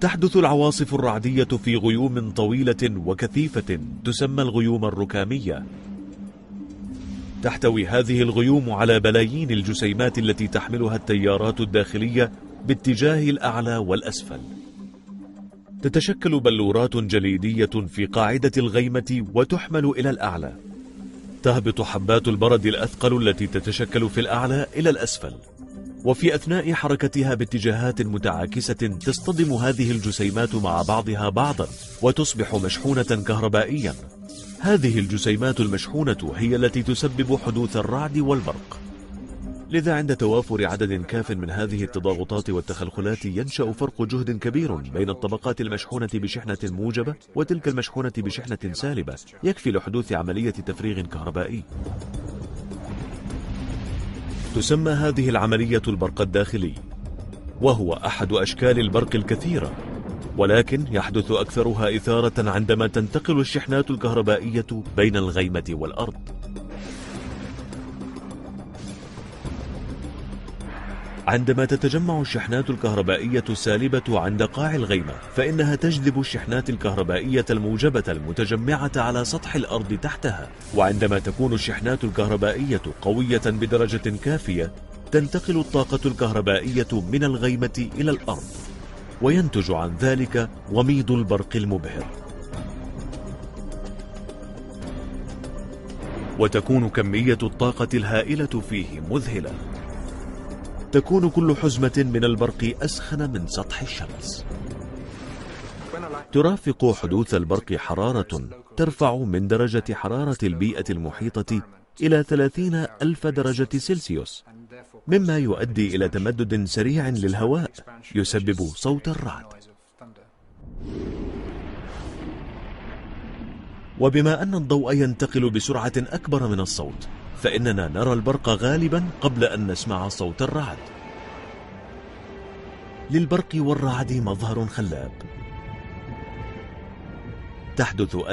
تحدث العواصف الرعدية في غيوم طويلة وكثيفة تسمى الغيوم الركامية. تحتوي هذه الغيوم على بلايين الجسيمات التي تحملها التيارات الداخلية باتجاه الأعلى والأسفل. تتشكل بلورات جليدية في قاعدة الغيمة وتحمل إلى الأعلى. تهبط حبات البرد الأثقل التي تتشكل في الأعلى إلى الأسفل، وفي أثناء حركتها باتجاهات متعاكسة تصطدم هذه الجسيمات مع بعضها بعضا وتصبح مشحونة كهربائيا. هذه الجسيمات المشحونة هي التي تسبب حدوث الرعد والبرق. لذا عند توافر عدد كاف من هذه التضاغطات والتخلخلات ينشأ فرق جهد كبير بين الطبقات المشحونة بشحنة موجبة وتلك المشحونة بشحنة سالبة، يكفي لحدوث عملية تفريغ كهربائي. تسمى هذه العملية البرق الداخلي، وهو أحد أشكال البرق الكثيرة، ولكن يحدث أكثرها إثارة عندما تنتقل الشحنات الكهربائية بين الغيمة والأرض. عندما تتجمع الشحنات الكهربائية السالبة عند قاع الغيمة، فإنها تجذب الشحنات الكهربائية الموجبة المتجمعة على سطح الأرض تحتها، وعندما تكون الشحنات الكهربائية قوية بدرجة كافية تنتقل الطاقة الكهربائية من الغيمة إلى الأرض، وينتج عن ذلك وميض البرق المبهر. وتكون كمية الطاقة الهائلة فيه مذهلة. تكون كل حزمة من البرق أسخن من سطح الشمس. ترافق حدوث البرق حرارة ترفع من درجة حرارة البيئة المحيطة إلى 30,000 درجة سلسيوس، مما يؤدي إلى تمدد سريع للهواء يسبب صوت الرعد. وبما أن الضوء ينتقل بسرعة أكبر من الصوت، فإننا نرى البرق غالبا قبل أن نسمع صوت الرعد. للبرق والرعد مظهر خلاب. تحدث